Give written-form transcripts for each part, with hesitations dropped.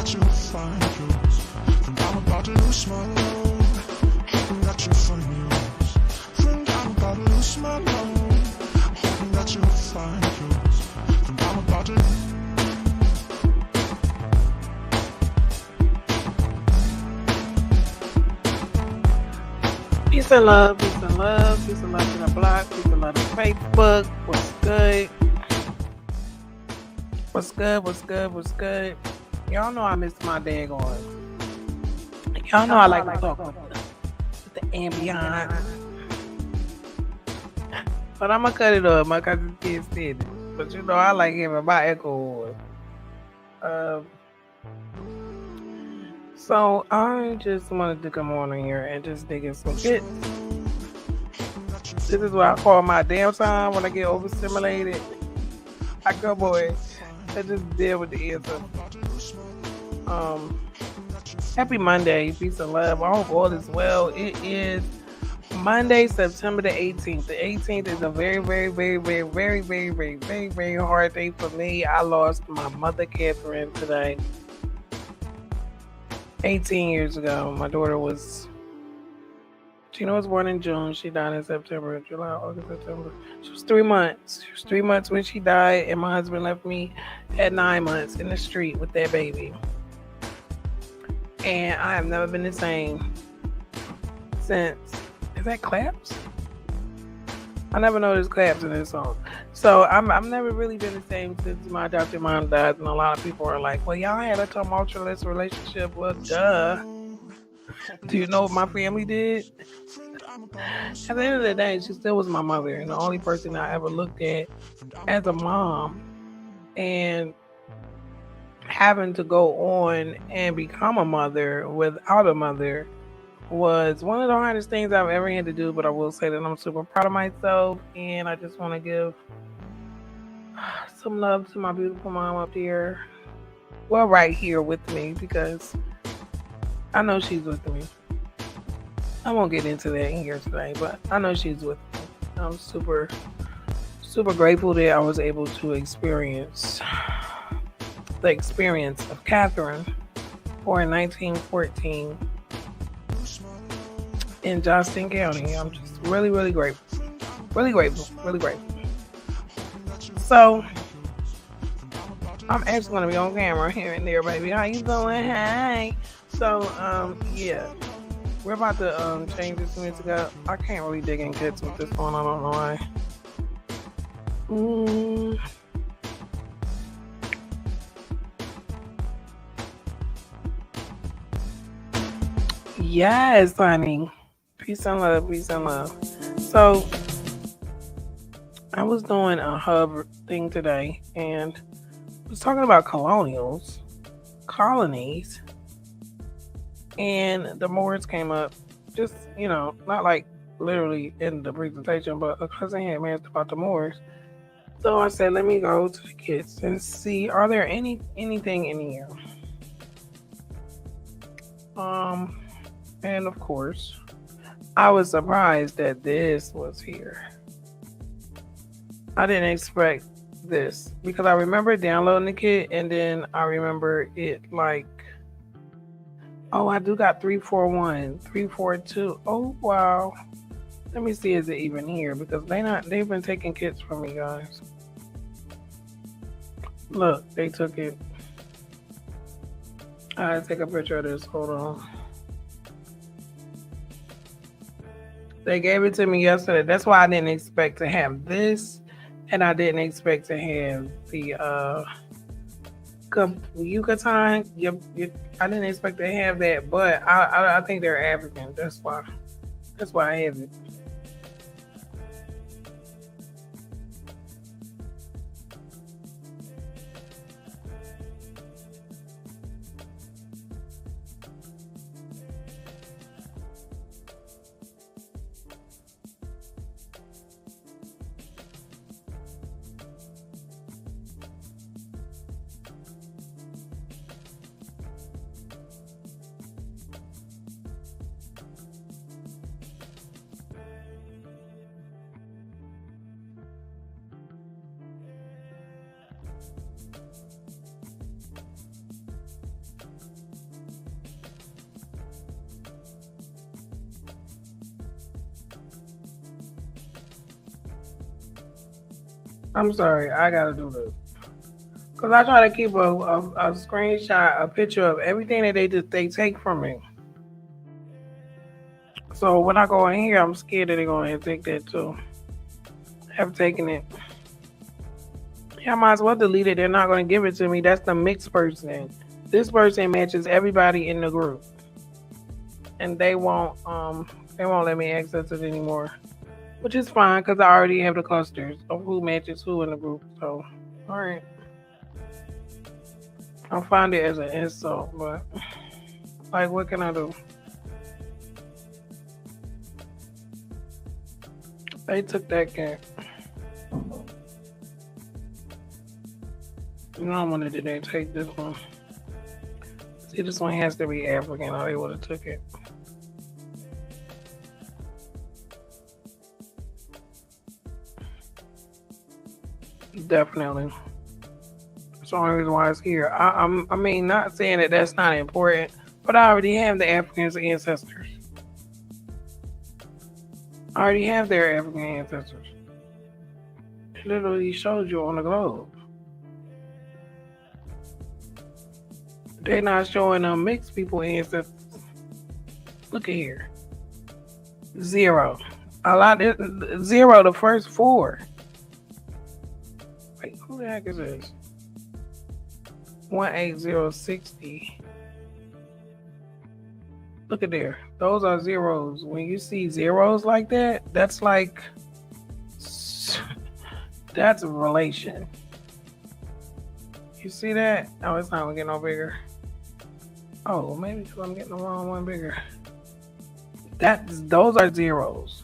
that you'll find yours. Friend, I'm about to lose my love. Hoping that you find yours. Friend, I'm about to lose my love. Hoping that you'll find yours. Friend, I'm about to. Peace and love, peace and love, peace and love to the block, peace and love to Facebook. What's good? What's good? What's good? What's good? Y'all know I miss my daggone. Y'all know I like to talk with the ambient. But I'm gonna cut it up. My cousin kids did it. But you know I like having my echo on. So I just wanted to come on here and just dig in some shit. This is what I call my damn time when I get overstimulated. I go boy and just deal with the answer. Happy Monday, peace and love. I hope all is well. It is Monday, September the 18th. The 18th is a very, very, very, very, very, very, very, very, very hard day for me. I lost my mother, Catherine, today. 18 years ago. My daughter was, Gina was born in June. She died in September, July, August, September. She was 3 months. She was 3 months when she died, and my husband left me at 9 months in the street with that baby. And I have never been the same since. Is that claps? I never noticed claps in this song. So I've never really been the same since my adopted mom died. And a lot of people are like, well, y'all had a tumultuous relationship. Well, duh. Do you know what my family did? At the end of the day, she still was my mother. And the only person I ever looked at as a mom. And having to go on and become a mother without a mother was one of the hardest things I've ever had to do, but I will say that I'm super proud of myself, and I just want to give some love to my beautiful mom up here. Well, right here with me, because I know she's with me. I won't get into that in here today, but I know she's with me. I'm super, super grateful that I was able to experience the experience of Catherine born in 1914 in Johnston County. I'm just really, really grateful. Really grateful. Really grateful. So, I'm actually going to be on camera here and there, baby. How you doing? Hey. So, yeah. We're about to change this music up. I can't really dig in kids with this one. I don't know why. Yes, honey. Peace and love, peace and love. So, I was doing a hub thing today and was talking about colonies, and the Moors came up. Just, not like literally in the presentation, but a cousin had asked about the Moors. So I said, let me go to the kids and see, are there anything in here? And of course, I was surprised that this was here. I didn't expect this because I remember downloading the kit and then I remember it like, oh, I do got 341, 342. Oh, wow. Let me see, is it even here? Because they've been taking kits from me, guys. Look, they took it. I'll take a picture of this. Hold on. They gave it to me yesterday. That's why I didn't expect to have this. And I didn't expect to have the Yucatan. I didn't expect to have that, but I think they're African. That's why I have it. I'm sorry, I gotta do this. Because I try to keep a screenshot, a picture of everything that they take from me. So when I go in here, I'm scared that they're going to take that too. Have taken it. Yeah, I might as well delete it. They're not going to give it to me. That's the mixed person. This person matches everybody in the group. And they won't let me access it anymore. Which is fine because I already have the clusters of who matches who in the group. So, alright. I'll find it as an insult, but like, what can I do? They took that cat. No wonder did they take this one. See, this one has to be African, or they would have took it. Definitely. That's the only reason why it's here. I mean, not saying that that's not important, but I already have the Africans' ancestors. I already have their African ancestors. It literally shows you on the globe. They're not showing them mixed people ancestors. Look at here. 0. A lot of 0, the first 4. Wait, who the heck is this? 18060. Look at there. Those are zeros. When you see zeros like that, that's like, that's a relation. You see that? Oh, it's not getting no bigger. Oh, maybe because I'm getting the wrong one bigger. Those are zeros.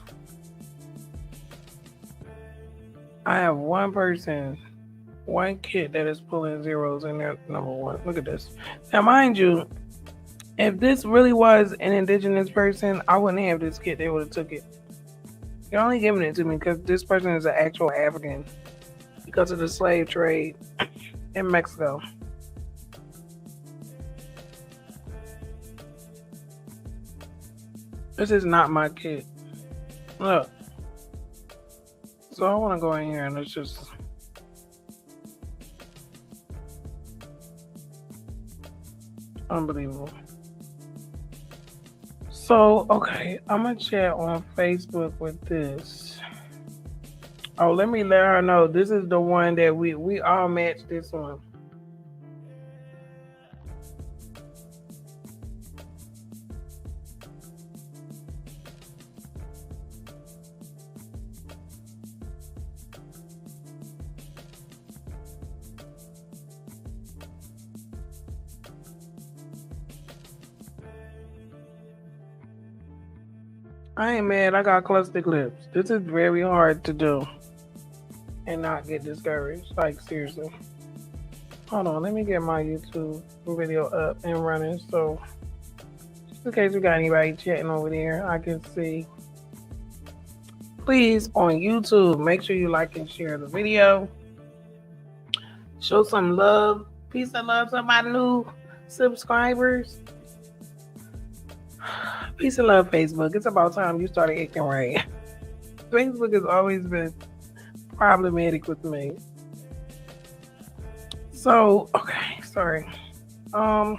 I have one person, one kid that is pulling zeros in their number 1. Look at this. Now, mind you, if this really was an indigenous person, I wouldn't have this kid. They would have took it. They're only giving it to me because this person is an actual African because of the slave trade in Mexico. This is not my kid. Look. So I want to go in here and it's just... unbelievable. So, okay, I'm going to chat on Facebook with this. Oh, let me let her know. This is the one that we all matched this one. I ain't mad. I got cluster clips. This is very hard to do and not get discouraged. Like, seriously. Hold on. Let me get my YouTube video up and running. So, just in case we got anybody chatting over there, I can see. Please, on YouTube, make sure you like and share the video. Show some love. Peace and love to my new subscribers. Peace and love, Facebook. It's about time you started acting right. Facebook has always been problematic with me. So, okay, sorry. I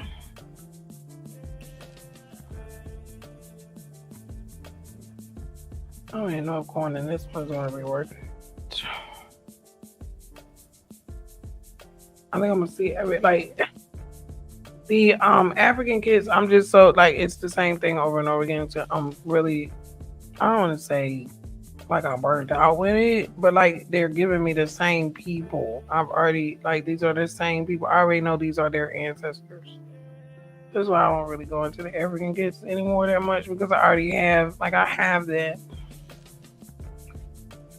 don't even know if going in this one's gonna be worth it. I think I'm gonna see like the African kids. I'm just so like it's the same thing over and over again. So I'm really, I don't want to say like I'm burned out with it, but like they're giving me the same people. I've already like these are the same people. I already know these are their ancestors. That's why I don't really go into the African kids anymore that much because I already have I have that.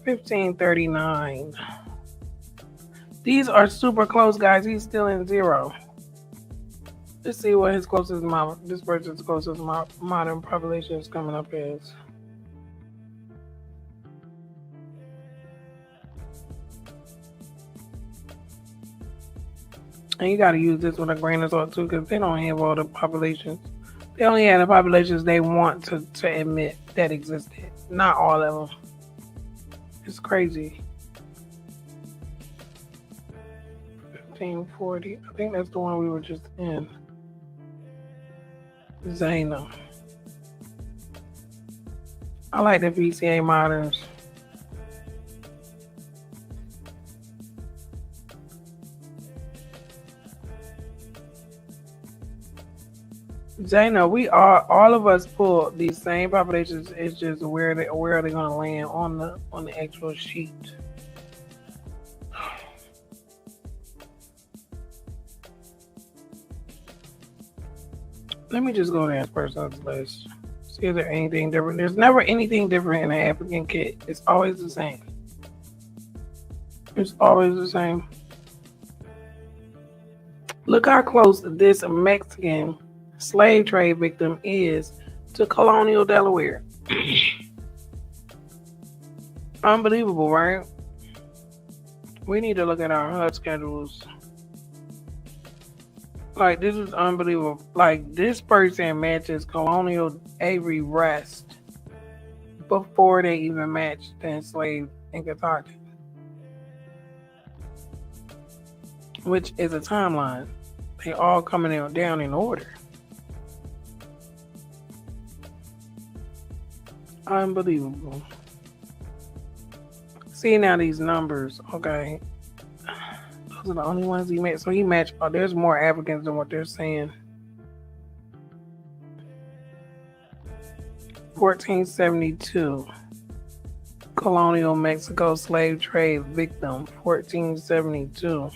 1539. These are super close, guys. He's still in 0. Let's see what his closest this person's closest modern population is coming up as. And you got to use this with a grain of salt too, because they don't have all the populations. They only have the populations they want to admit that existed. Not all of them. It's crazy. 1440. I think that's the one we were just in. Zaina. I like the VCA Moderns. Zaina, we are all of us pull these same populations. It's just where are they gonna land on the actual sheet. Let me just go down person's list. See if there's anything different. There's never anything different in an African kit. It's always the same. It's always the same. Look how close this Mexican slave trade victim is to colonial Delaware. Unbelievable, right? We need to look at our HUD schedules. Like, this is unbelievable. Like, this person matches Colonial Avery Rest before they even matched the enslaved in Kentucky, which is a timeline. They all coming down in order. Unbelievable. See now these numbers, okay. Those are the only ones he matched. So he matched, there's more Africans than what they're saying. 1472. Colonial Mexico slave trade victim, 1472.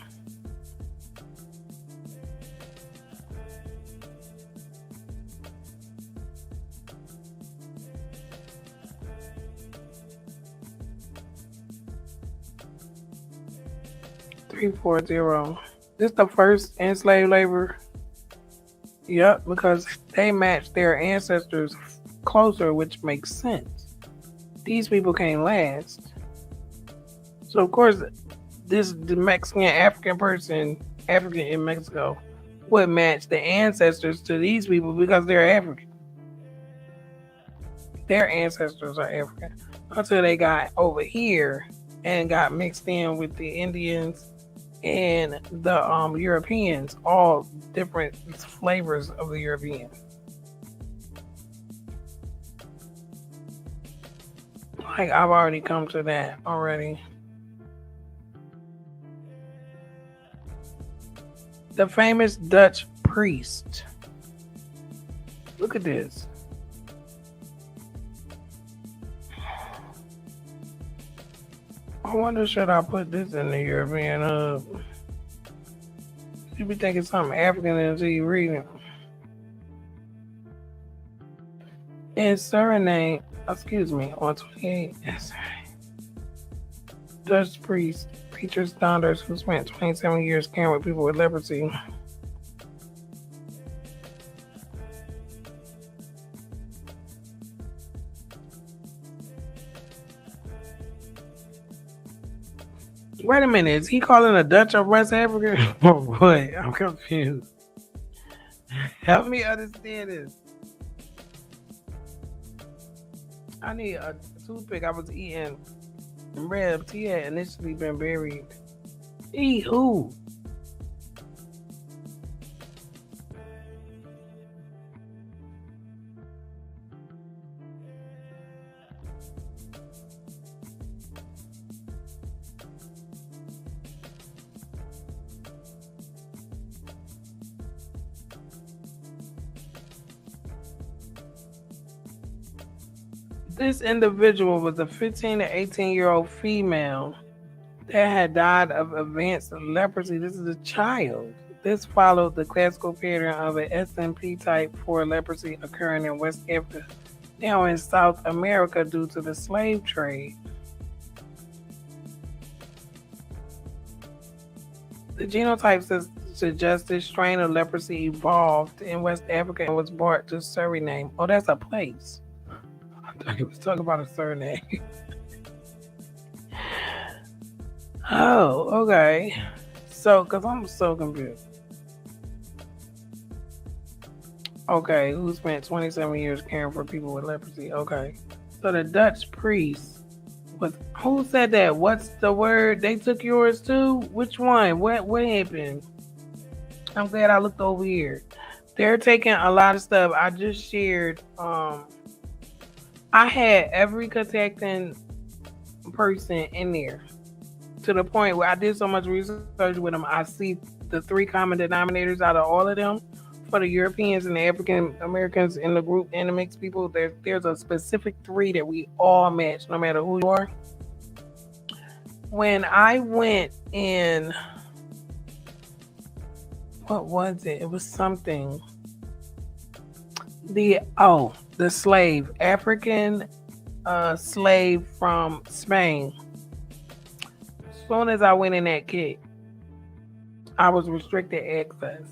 This the first enslaved labor. Yep, because they matched their ancestors closer, which makes sense. These people came last. So of course the Mexican African person, African in Mexico, would match the ancestors to these people because they're African. Their ancestors are African. Until they got over here and got mixed in with the Indians and the Europeans, all different flavors of the European. Like, I've already come to that already. The famous Dutch priest. Look at this. I wonder, should I put this in the European hub? You be thinking something African until you read it. In Suriname, on 28, yes, Dutch priest, preachers, founders who spent 27 years caring with people with leprosy. Wait a minute, is he calling a Dutch of West Africa? Oh boy, I'm confused. Help me understand this. I need a toothpick. I was eating ribs. He had initially been buried. Who? This individual was a 15 to 18-year-old female that had died of advanced leprosy. This is a child. This followed the classical pattern of an SMP type 4 leprosy occurring in West Africa, now in South America due to the slave trade. The genotype suggests this strain of leprosy evolved in West Africa and was brought to Suriname. Oh, that's a place. I was talking about a surname. Oh, okay. So, because I'm so confused. Okay, who spent 27 years caring for people with leprosy? Okay. So the Dutch priest Who said that? What's the word? They took yours too? Which one? What happened? I'm glad I looked over here. They're taking a lot of stuff. I just shared. I had every contacting person in there to the point where I did so much research with them. I see the three common denominators out of all of them for the Europeans and the African Americans in the group and the mixed people. There's a specific three that we all match, no matter who you are. When I went in, what was it? It was something. The slave, African slave from Spain. As soon as I went in that kit, I was restricted access.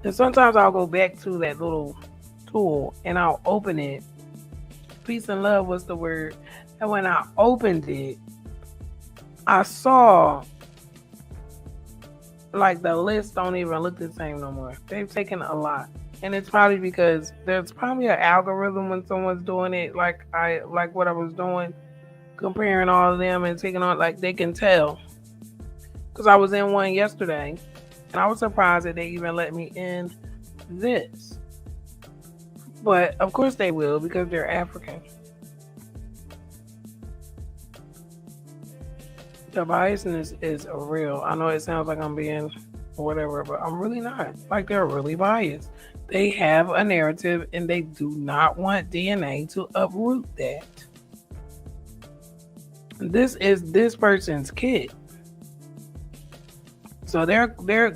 And sometimes I'll go back to that little tool and I'll open it. Peace and love was the word. And when I opened it, I saw like the list don't even look the same no more. They've taken a lot. And it's probably because there's probably an algorithm when someone's doing it like what I was doing, comparing all of them and taking on, like they can tell. Because I was in one yesterday and I was surprised that they even let me in this. But of course they will, because they're African. The biasness is real. I know it sounds like I'm being whatever, but I'm really not. Like, they're really biased. They have a narrative and they do not want DNA to uproot that. This is this person's kid. So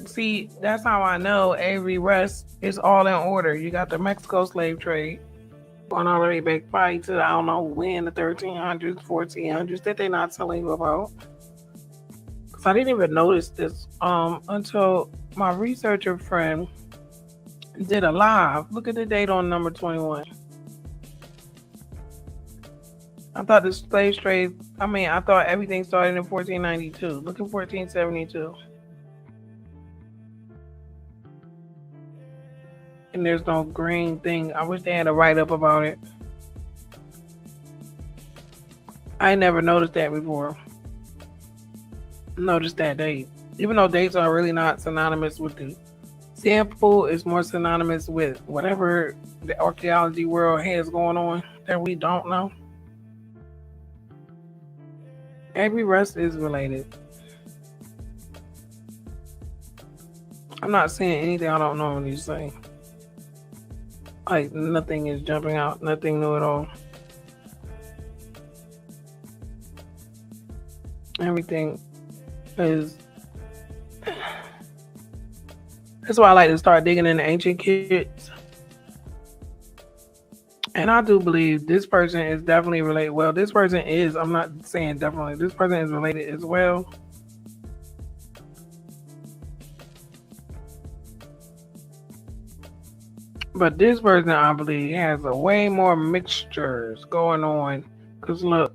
see, that's how I know every rest is all in order. You got the Mexico slave trade going all the way back probably to, I don't know when, the 1300s, 1400s, that they're not telling you about. Because I didn't even notice this until my researcher friend did a live. Look at the date on number 21. I thought the slave trade, I thought everything started in 1492. Look at 1472. And there's no green thing. I wish they had a write-up about it. I never noticed that before. Noticed that date. Even though dates are really not synonymous with the sample, it's more synonymous with whatever the archaeology world has going on that we don't know. Every rest is related. I'm not saying anything I don't know when you say. Like, nothing is jumping out, nothing new at all. Everything is. That's why I like to start digging in the ancient kits. And I do believe this person is definitely related. Well, this person is, I'm not saying definitely, this person is related as well. But this person, I believe, has a way more mixtures going on. Because look,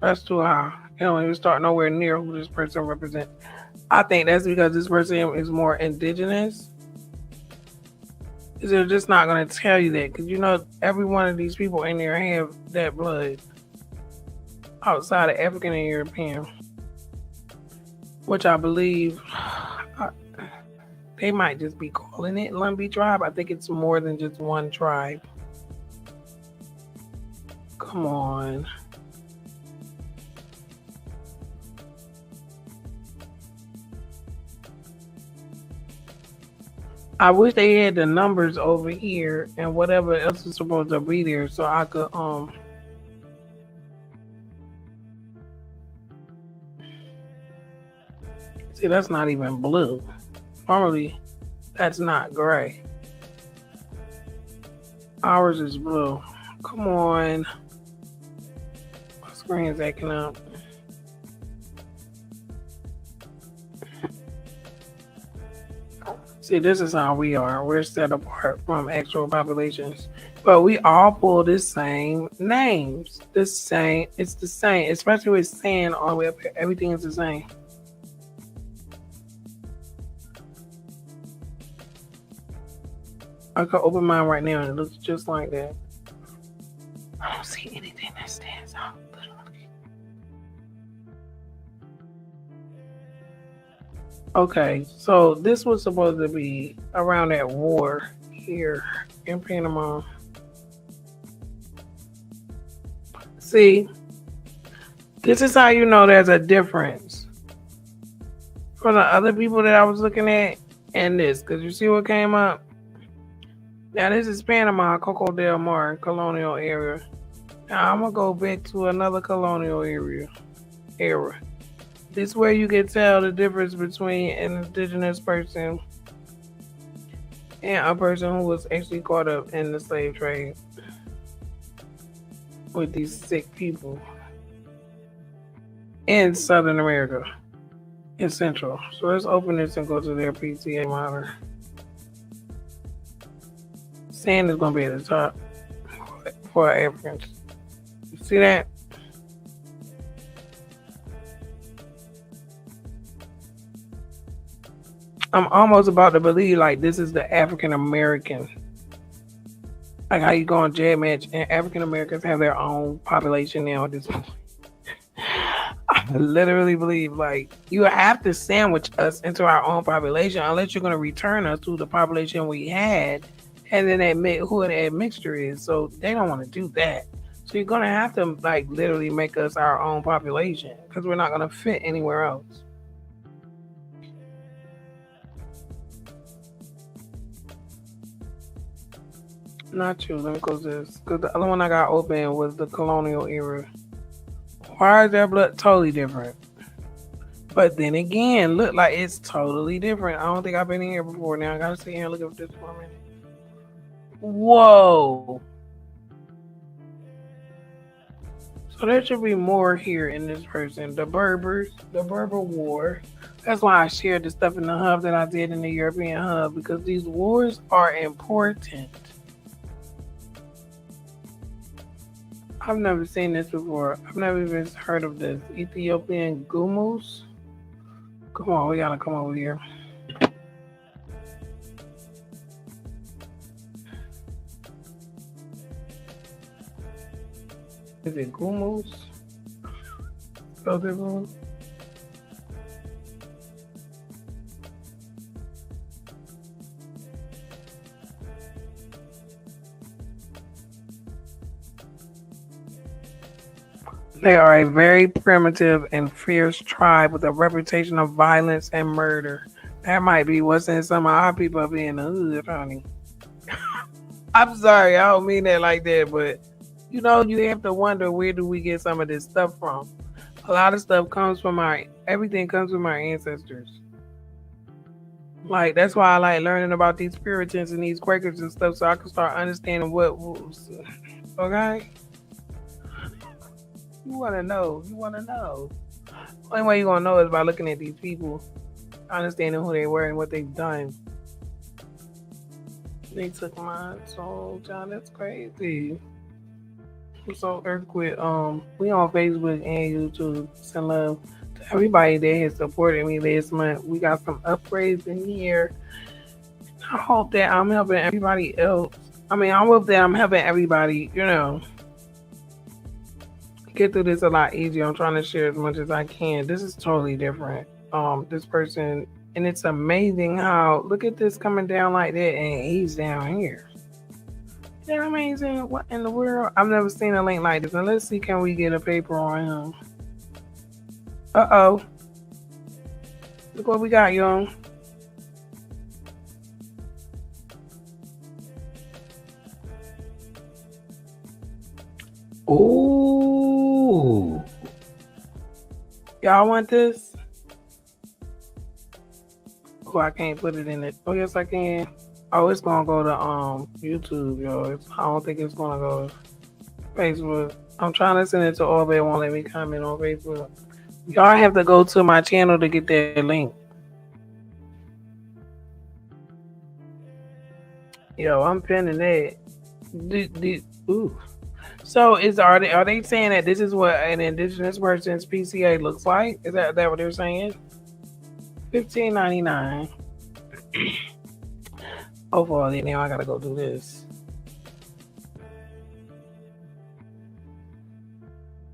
that's too high. You don't even start nowhere near who this person represents. I think that's because this person is more indigenous. They're just not going to tell you that. Because, you know, every one of these people in there have that blood. Outside of African and European. Which I believe... they might just be calling it Lumbee tribe. I think it's more than just one tribe. Come on. I wish they had the numbers over here and whatever else is supposed to be there so I could see, that's not even blue. Normally, that's not gray. Ours is blue. Come on. My screen's acting up. See, this is how we are. We're set apart from actual populations. But we all pull the same names. It's the same. Especially with sand all the way up here. Everything is the same. I could open mine right now and it looks just like that. I don't see anything that stands out, literally. Okay, so this was supposed to be around that war here in Panama. See, this is how you know there's a difference for the other people that I was looking at and this, because you see what came up? Now, this is Panama, Coco del Mar, colonial area. Now, I'm going to go back to another colonial era. This is where you can tell the difference between an indigenous person and a person who was actually caught up in the slave trade with these sick people in Southern America, in Central. So let's open this and go to their PTA monitor. Sand is going to be at the top for Africans. You see that? I'm almost about to believe like this is the African American. Like how you go on Jab Match and African Americans have their own population now at this point. I literally believe like you have to sandwich us into our own population unless you're going to return us to the population we had and then admit who that mixture is. So they don't want to do that. So you're going to have to like literally make us our own population because we're not going to fit anywhere else. Not you. Let me close this. Because the other one I got open was the colonial era. Why is their blood totally different? But then again, look like it's totally different. I don't think I've been in here before. Now I gotta sit here and look at this for a minute. Whoa. So there should be more here in this person. The Berbers, the Berber War. That's why I shared the stuff in the hub that I did in the European hub because these wars are important. I've never seen this before. I've never even heard of this. Ethiopian Gumus. Come on, we gotta come over here. Is it Gumus? Spelled it wrong? They are a very primitive and fierce tribe with a reputation of violence and murder. That might be what's in some of our people up in the hood, honey. I'm sorry, I don't mean that like that, but you know, you have to wonder where do we get some of this stuff from? A lot of stuff comes from everything comes from our ancestors. Like that's why I like learning about these Puritans and these Quakers and stuff, so I can start understanding what was. Okay. You want to know. Only way you're going to know is by looking at these people, understanding who they were and what they've done. They took mine, so John, that's crazy. So Earthquake, we on Facebook and YouTube. Send love to everybody that has supported me last month. We got some upgrades in here. I hope that I'm helping everybody else. I hope that I'm helping everybody, get through this a lot easier. I'm trying to share as much as I can. This is totally different. This person, and it's amazing how look at this coming down like that, and he's down here. Isn't that amazing? What in the world? I've never seen a link like this. And let's see, can we get a paper on him? Uh-oh. Look what we got, y'all. Ooh. Y'all want this? Oh, I can't put it in it. Oh, yes, I can. Oh, it's gonna go to YouTube, yo. I don't think it's gonna go to Facebook. I'm trying to send it to all, but it won't let me comment on Facebook. Y'all have to go to my channel to get that link. Yo, I'm pinning that. Ooh. So are they saying that this is what an indigenous person's PCA looks like? Is that what they're saying? $15.99. Oh, for all that, now I gotta go do this.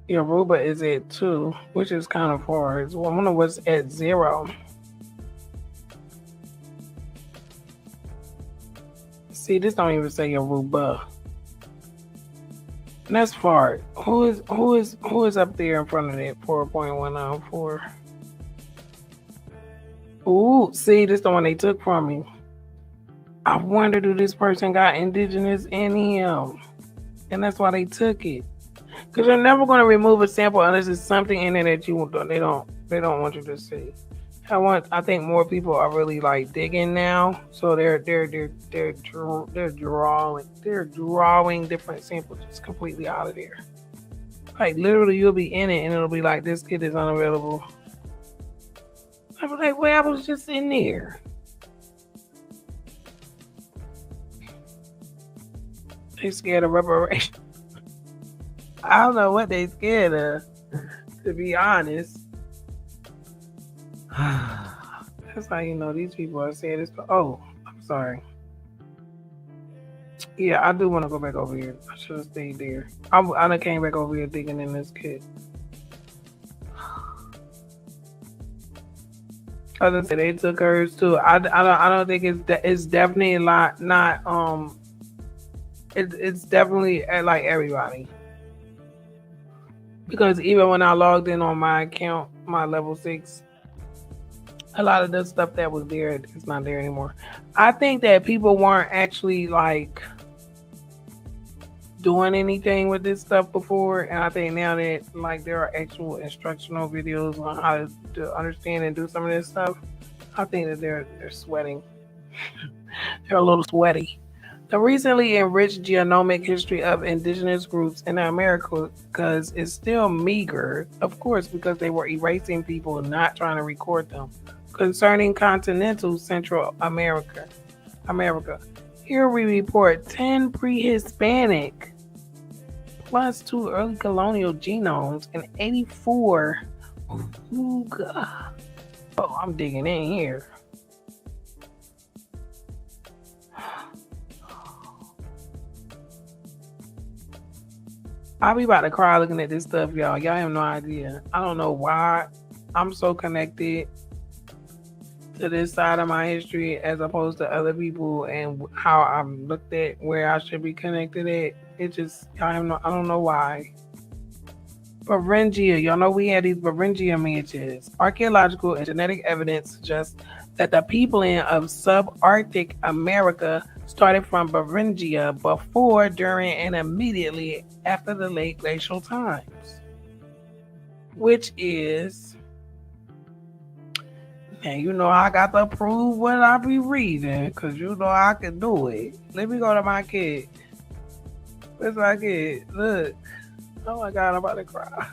Yoruba is at 2, which is kind of far. I wonder what's at 0. See, this don't even say Aruba. And that's far. Who is up there in front of that 4.194? Ooh, see, this the one they took from me. I wonder, do this person got indigenous in him? And that's why they took it. Because you're never going to remove a sample unless there's something in it that they don't want you to see. I think more people are really like digging now, so they're drawing different samples just completely out of there. Like literally, you'll be in it and it'll be like, this kid is unavailable. I was like, well, I was just in there. They scared of reparation. I don't know what they scared of, to be honest. That's how you know these people are saying this. Oh, I'm sorry. Yeah, I do want to go back over here. I should have stayed there. I done came back over here digging in this kit. Others say they took hers too. I don't think it's definitely not it's definitely like everybody. Because even when I logged in on my account, my level 6, a lot of the stuff that was there is not there anymore. I think that people weren't actually like doing anything with this stuff before, and I think now that like there are actual instructional videos on how to understand and do some of this stuff, I think that they're sweating. They're a little sweaty. The recently enriched genomic history of indigenous groups in Americas is still meager, of course, because they were erasing people and not trying to record them. Concerning continental Central America, here we report 10 pre-Hispanic plus 2 early colonial genomes and 84 Uga. Oh, I'm digging in here. I'll be about to cry looking at this stuff, y'all. Y'all have no idea. I don't know why I'm so connected to this side of my history as opposed to other people, and how I'm looked at where I should be connected at. It just, I don't know why. Beringia, y'all know we had these Beringia images. Archaeological and genetic evidence suggests that the peopling of subarctic America started from Beringia before, during, and immediately after the late glacial times, which is, and you know I got to prove what I be reading, because you know I can do it. Let me go to my kid. Where's my kid? Look. Oh my God, I'm about to cry.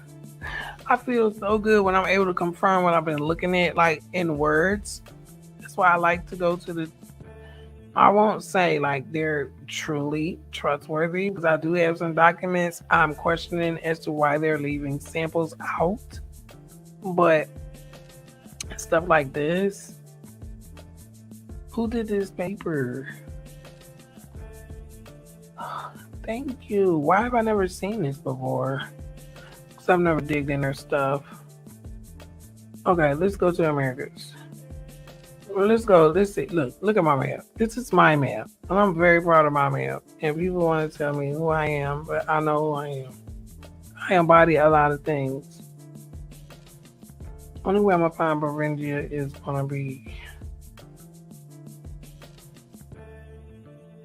I feel so good when I'm able to confirm what I've been looking at, like in words. That's why I like to go to the, I won't say like they're truly trustworthy, because I do have some documents I'm questioning as to why they're leaving samples out. But stuff like this, who did this paper? Thank you. Why have I never seen this before? Because I've never digged in their stuff. Okay, let's go to Americas. Well, let's go. Let's see. Look at my map. This is my map. And I'm very proud of my map. And people want to tell me who I am, but I know who I am. I embody a lot of things. Only way I'm going to find Beringia is going to be...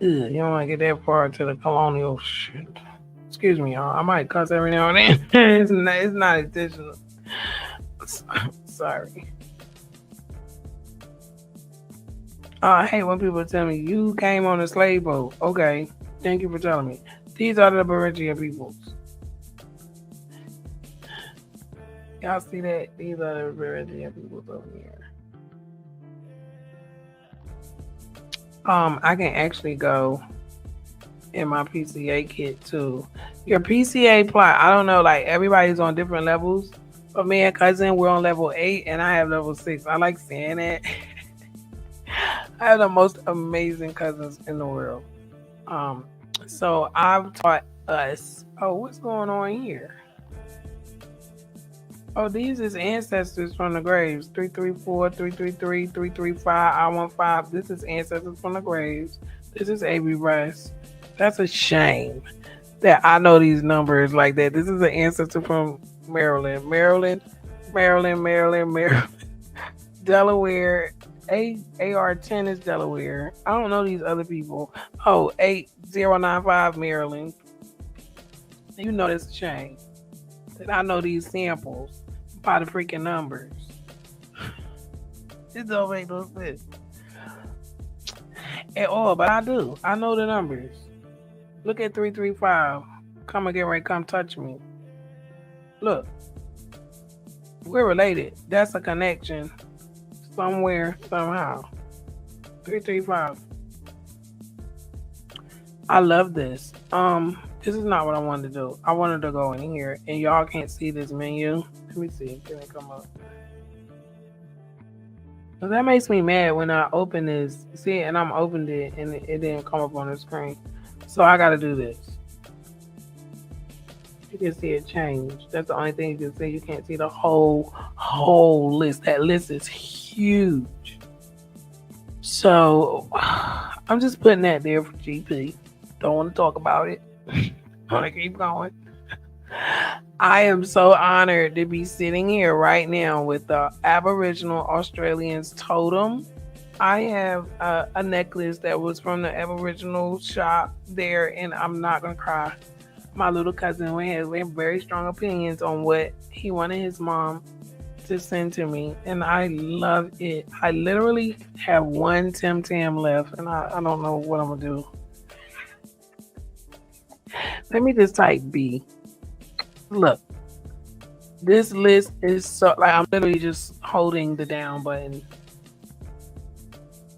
You don't want to get that far to the colonial shit. Excuse me, y'all. I might cuss every now and then. It's not intentional. Sorry. I hate when people tell me, you came on a slave boat. Okay. Thank you for telling me. These are the Beringia peoples. Y'all see that? These are the Beringia peoples over here. I can actually go in my PCA kit too. Your PCA plot, I don't know, like everybody's on different levels. But me and cousin, we're on level 8 and I have level 6. I like saying that. I have the most amazing cousins in the world. So I've taught us. Oh, what's going on here? Oh, these is ancestors from the graves. 334, 333, 335, I-15. This is ancestors from the graves. This is AB Rice. That's a shame that I know these numbers like that. This is an ancestor from Maryland. Maryland. Delaware. AR10 is Delaware. I don't know these other people. Oh, 8095 Maryland. You know that's a shame that I know these samples by the freaking numbers. It don't make no sense at all, but I do. I know the numbers. Look at 335. Come and get ready, come touch me. Look. We're related. That's a connection. Somewhere, somehow. 335. I love this. This is not what I wanted to do. I wanted to go in here, and y'all can't see this menu. Let me see. Can it come up? Well, that makes me mad when I open this. See, and I'm opened it, and it didn't come up on the screen. So I got to do this. You can see it change. That's the only thing you can see. You can't see the whole list. That list is huge. So I'm just putting that there for GP. Don't want to talk about it. Want to keep going. I am so honored to be sitting here right now with the Aboriginal Australians totem. I have a necklace that was from the Aboriginal shop there, and I'm not gonna cry. My little cousin we had very strong opinions on what he wanted his mom to send to me, and I love it. I literally have one Tim Tam left, and I don't know what I'm gonna do. Let me just type B. Look, this list is so like I'm literally just holding the down button.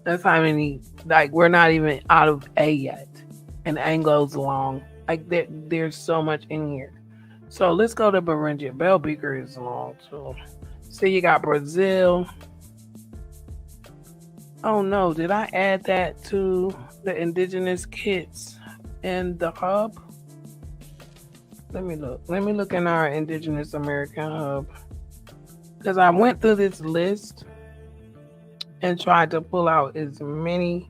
That's how many. Like we're not even out of A yet, and Anglo's long. Like there's so much in here. So let's go to Burundi. Bell Beaker is long too. So you got Brazil. Oh no, did I add that to the indigenous kits in the hub? Let me look. Let me look in our Indigenous American hub. Because I went through this list and tried to pull out as many.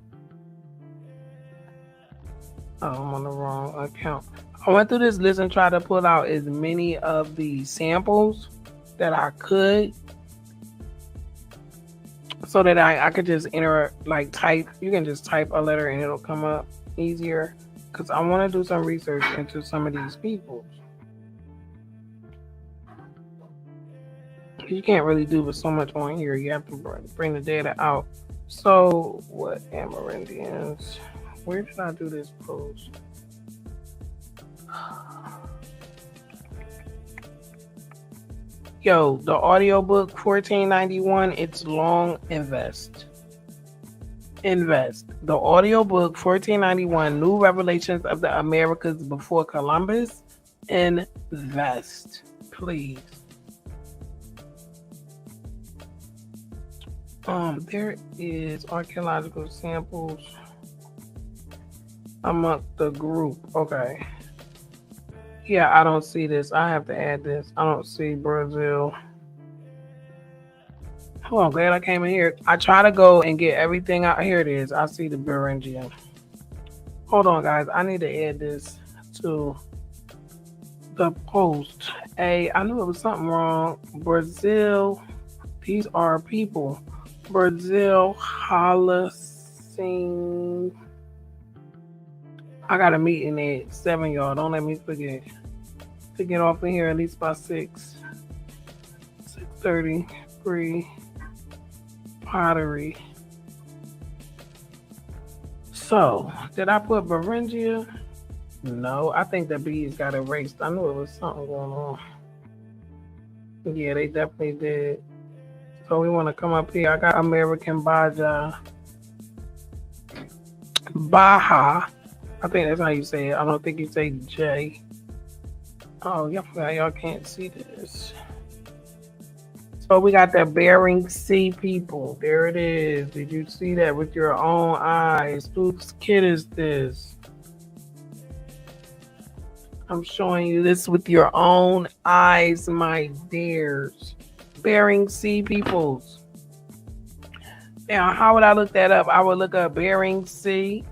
Oh, I'm on the wrong account. I went through this list and tried to pull out as many of the samples that I could so that I could just enter, like type. You can just type a letter and it'll come up easier. Because I want to do some research into some of these people. You can't really do with so much on here. You have to bring the data out. So, what Amerindians? Where did I do this post? Yo, the audiobook $14.91. It's long. Invest. The audiobook $14.91. New Revelations of the Americas Before Columbus. Invest, please. There is archaeological samples among the group. Okay. Yeah, I don't see this. I have to add this. I don't see Brazil. Oh, I'm glad I came in here. I try to go and get everything out. Here it is. I see the Burundian. Hold on, guys. I need to add this to the post. I knew it was something wrong. Brazil. These are people. Brazil Holocene. I got a meeting at 7, y'all. Don't let me forget to get off of here at least by 6:30. Free pottery. So, did I put Beringia? No, I think the B's got erased. I knew it was something going on. Yeah, they definitely did. So we want to come up here. I got American Baja. Baja. I think that's how you say it. I don't think you say J. Oh, y'all can't see this. So we got the Bering Sea people. There it is. Did you see that with your own eyes? Whose kid is this? I'm showing you this with your own eyes, my dears. Bering Sea peoples. Now, how would I look that up? I would look up Bering Sea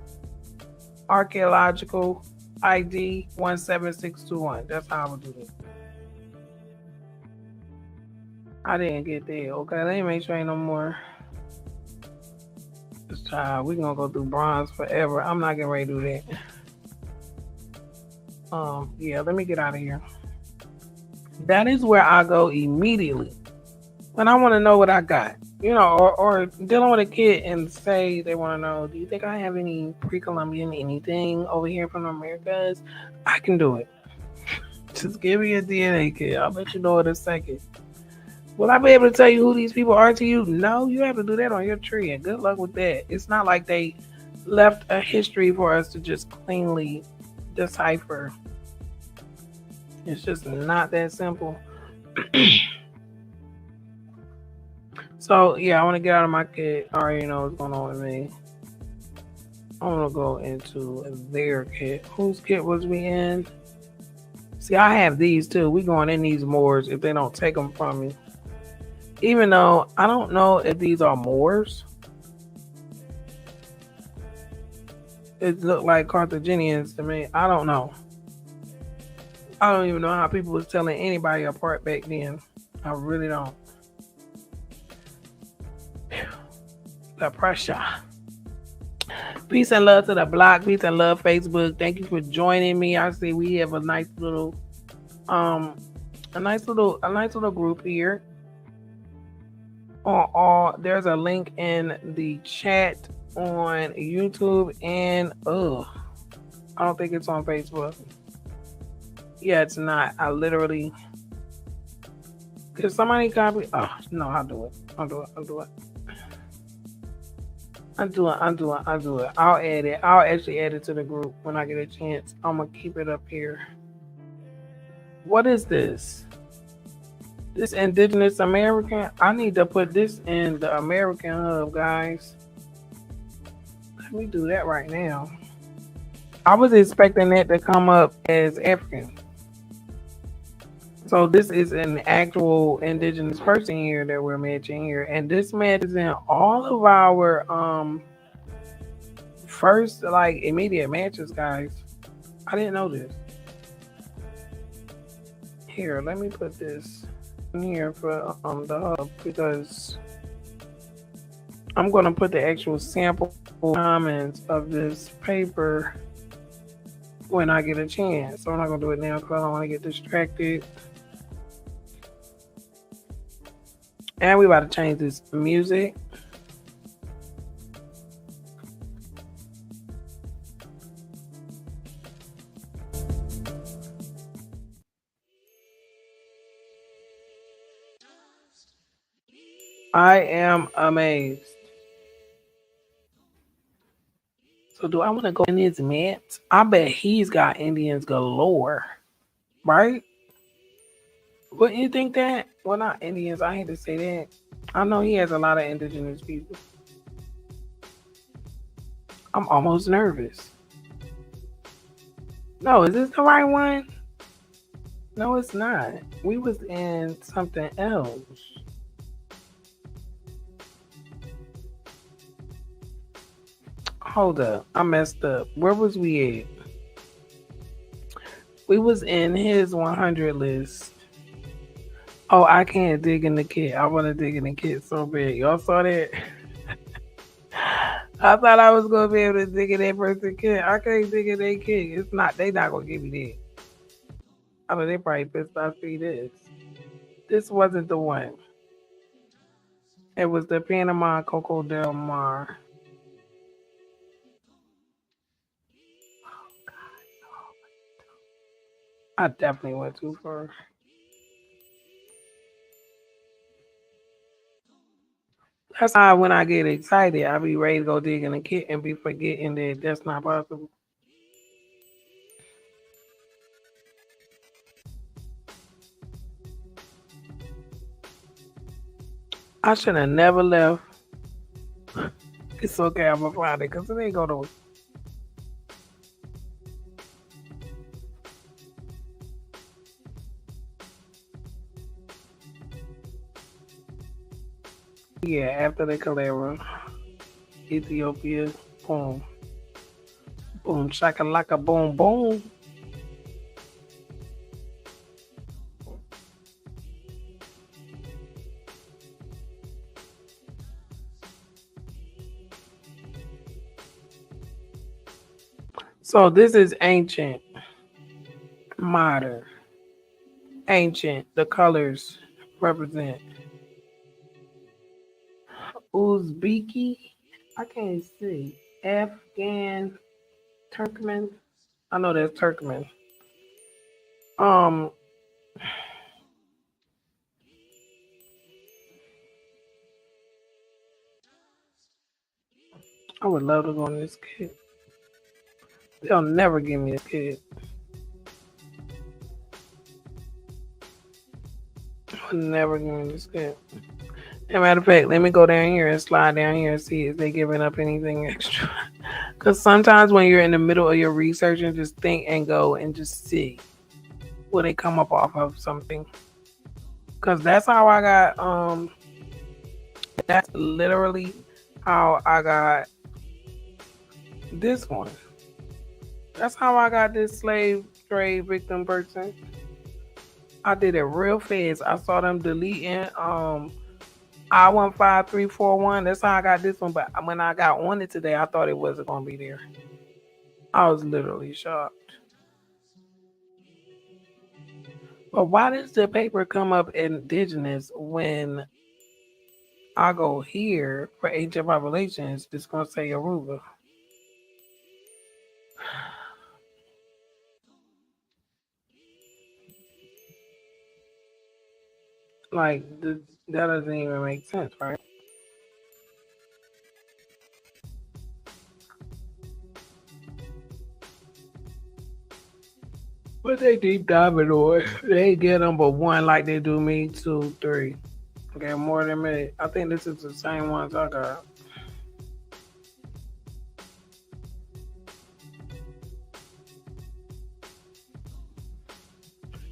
archaeological ID 17621. That's how I would do it. I didn't get there. Okay, let me make sure ain't no more. This child, we gonna go through bronze forever. I'm not getting ready to do that. Yeah, let me get out of here. That is where I go immediately when I want to know what I got. Or dealing with a kid and say they want to know, do you think I have any pre-Columbian anything over here from the Americas? I can do it. Just give me a DNA kit. I'll let you know in a second. Will I be able to tell you who these people are to you? No, you have to do that on your tree, and good luck with that. It's not like they left a history for us to just cleanly decipher. It's just not that simple. So, yeah, I want to get out of my kit. I already know what's going on with me. I want to go into their kit. Whose kit was we in? See, I have these too. We going in these Moors if they don't take them from me. Even though I don't know if these are Moors. It looked like Carthaginians to me. I don't know. I don't even know how people was telling anybody apart back then. I really don't. The pressure. Peace and love to the block. Peace and love, Facebook. Thank you for joining me. I see we have a nice little group here. There's a link in the chat on YouTube and I don't think it's on Facebook. Yeah, it's not. I literally. Could somebody copy? Oh no, I'll do it. I'll add it. I'll actually add it to the group when I get a chance. I'm gonna keep it up here. What is this? This Indigenous American? I need to put this in the American Hub, guys. Let me do that right now. I was expecting that to come up as African. So this is an actual indigenous person here that we're matching here. And this matches in all of our first immediate matches, guys. I didn't know this. Here, let me put this in here for the hub because I'm gonna put the actual sample comments of this paper when I get a chance. So I'm not gonna do it now because I don't want to get distracted. And we about to change this music. I am amazed. So do I want to go in his mats? I bet he's got Indians galore, right? Wouldn't you think that? Well, not Indians. I hate to say that. I know he has a lot of indigenous people. I'm almost nervous. No, is this the right one? No, it's not. We was in something else. Hold up. I messed up. Where was we at? We was in his 100 list. Oh, I can't dig in the kit. I want to dig in the kit so bad. Y'all saw that? I thought I was going to be able to dig in that person's kit. I can't dig in their kit. It's not. They not going to give me that. I know they probably pissed off see this. This wasn't the one. It was the Panama Coco Del Mar. Oh, God. I definitely went too far. That's why when I get excited, I be ready to go dig in the kit and be forgetting that that's not possible. I should have never left. It's okay, I'm gonna find it because it ain't gonna. Yeah, after the cholera, Ethiopia, boom. Boom, shakalaka, boom, boom. So this is ancient, modern, ancient. The colors represent Uzbeki. I can't see. Afghan, Turkmen. I know that's Turkmen. Um, I would love to go on this kid. They'll never give me a kid. They'll never give me this kid. As a matter of fact, let me go down here and slide down here and see if they're giving up anything extra. Because sometimes when you're in the middle of your research and just think and go and just see, will they come up off of something? Because that's how I got, that's literally how I got this one. That's how I got this slave trade victim person. I did it real fast. I saw them deleting I-15341. That's how I got this one. But when I got on it today, I thought it wasn't going to be there. I was literally shocked. But why does the paper come up indigenous when I go here for ancient populations? It's going to say Aruba. Like, that doesn't even make sense, right? But they deep diving on it. They get number one like they do me, 2, 3. Okay, more than me. I think this is the same ones I got.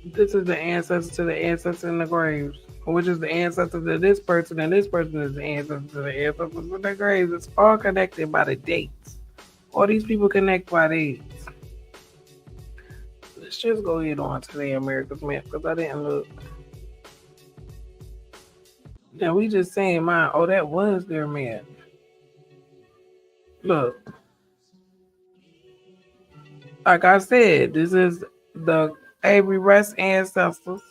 This is the ancestor to the ancestor in the graves, which is the ancestor to this person, and this person is the ancestor to the ancestor in the graves. It's all connected by the dates. All these people connect by dates. Let's just go ahead on to the America's map because I didn't look. Now we just saying mine. Oh, that was their map. Look. Like I said, this is the Avery Russ ancestors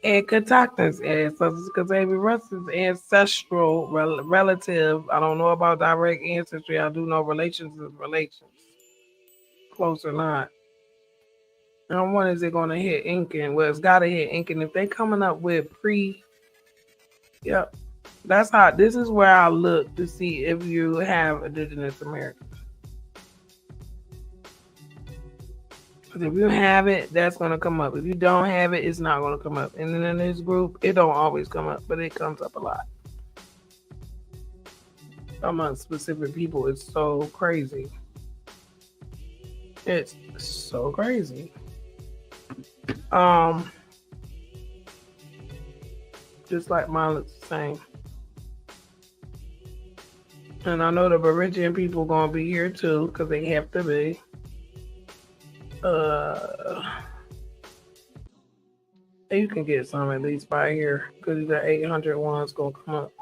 and Catoctin's ancestors because Avery Russ's ancestral relative, I don't know about direct ancestry. I do know relations is relations. Close or not. And when is it going to hit Incan? Well, it's got to hit Incan. If they coming up with yep. That's how, this is where I look to see if you have indigenous Americans. Because if you have it, that's going to come up. If you don't have it, it's not going to come up. And then in this group, it don't always come up, but it comes up a lot. Among specific people, it's so crazy. It's so crazy. Just like mine looks the same. And I know the Beringian people gonna be here too, because they have to be. You can get some at least by here, because the 800 one's gonna come up.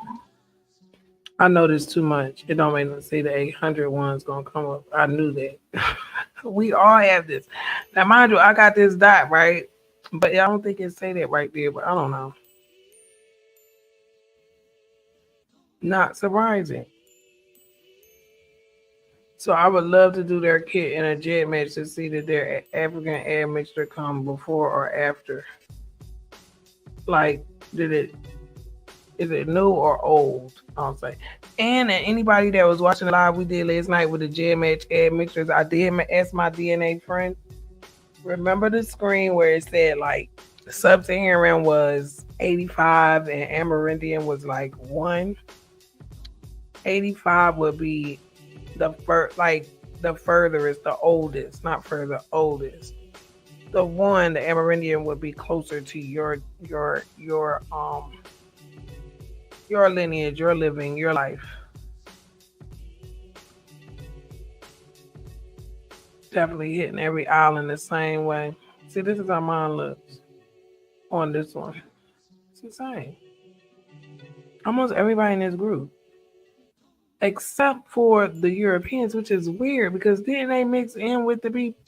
I know this too much. It don't make me say the 800 one's gonna come up. I knew that. We all have this. Now, mind you, I got this dot, right? But I don't think it say that right there, but I don't know. Not surprising. So I would love to do their kit in a jet match to see that their African admixture come before or after. Like, is it new or old? I'll say. And anybody that was watching the live we did last night with the jet match admixtures, I did ask my DNA friend. Remember the screen where it said like Sub-Saharan was 85 and Amerindian was like 1? 85 would be the furthest, the oldest, not further, oldest. The 1, the Amerindian, would be closer to your lineage, your living, your life. Definitely hitting every island the same way. See, this is how mine looks on this one. It's the same. Almost everybody in this group, except for the Europeans, which is weird because didn't they mix in with the people?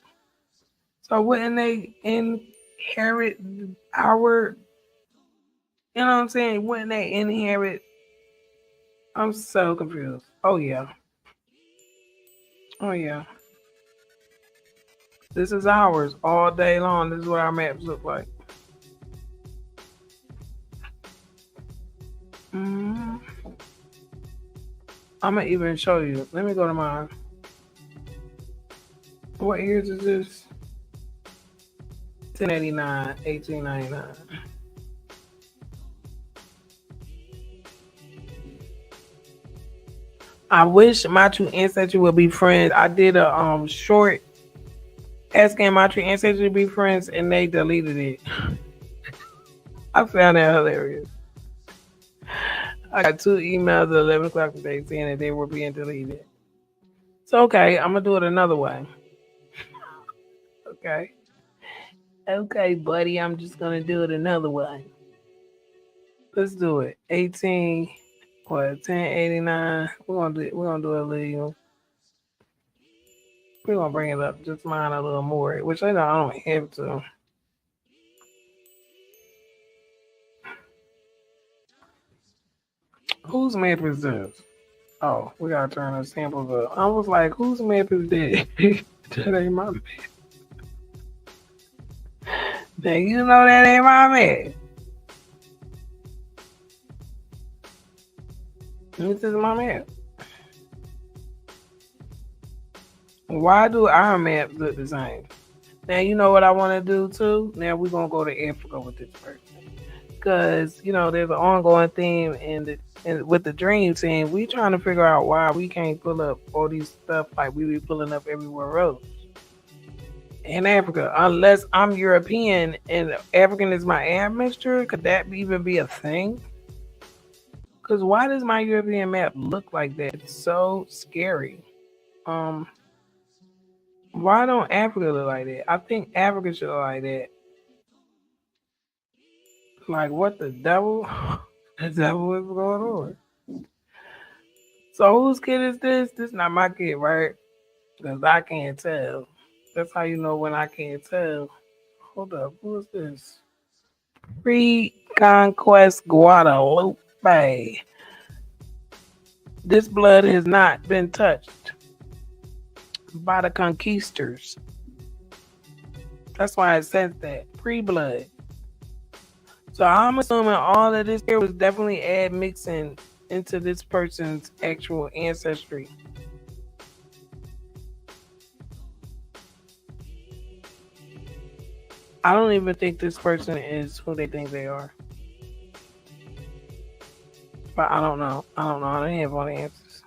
So wouldn't they inherit our? You know what I'm saying? Wouldn't they inherit? I'm so confused. Oh yeah. Oh yeah. This is ours all day long. This is what our maps look like. Mm. I'm gonna even show you. Let me go to mine. What years is this? 1089, 1899. I wish my true ancestry would be friends. I did a short asking my true ancestry to be friends, and they deleted it. I found that hilarious. I got 2 emails at 11 o'clock today saying that they were being deleted. So okay, I'm gonna do it another way. Okay, buddy, I'm just gonna do it another way. Let's do it. 1089. We're gonna do it legal. We're gonna bring it up just mine a little more, which I don't have to. Whose map is this? Oh, we gotta turn the samples up. I was like, whose map is that? That ain't my map. Now you know that ain't my map. This is my map. Why do our maps look the same? Now you know what I want to do too. Now we're gonna go to Africa with this person because there's an ongoing theme with the dream team. We trying to figure out why we can't pull up all these stuff like we be pulling up everywhere else in Africa, unless I'm European and African is my admixture. Could that even be a thing? Because why does my European map look like that? It's so scary. Why don't Africa look like that? I think Africa should look like that. Like, what the devil? The devil is going on. So whose kid is this? This is not my kid, right? Because I can't tell. That's how you know when I can't tell. Hold up, who is this? Pre-conquest Guadalupe. This blood has not been touched by the conquistors. That's why it says that. Pre-blood. So I'm assuming all of this here was definitely mixing into this person's actual ancestry. I don't even think this person is who they think they are. But I don't know. I don't have all the answers.